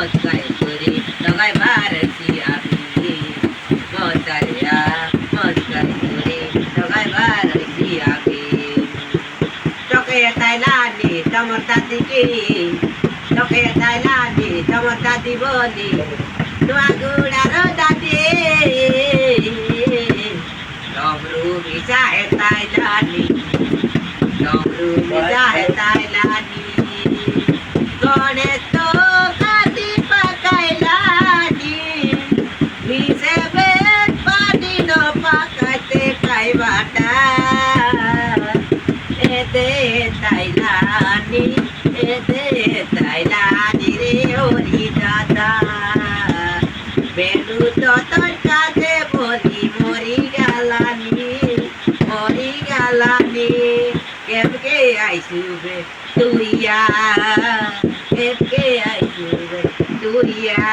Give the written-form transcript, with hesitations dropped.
মস্কাই করে ডগাইবার আমি মতারিয়া মস্কাই করে ডগাইবার আমি তোকে তাইলানি তোমার দাদিকে তোকে তাইলানি তোমার দাদি বলি নোয়া গুড়ার দাদি ডমরু মিশায় তাইলানি ডমরু মিশায় তাইলানি গণেশ তো কাটি পাকাইলানি মিশে বেদ পানি ন পাকাইতে খাইবাটা এতে তাইলানি রে হরি দাদা বেলু তো তোর কাছে বলি মরি গালানি কেমকে আইসুবে তুইয়া কেমকে আইসুবে তুইয়া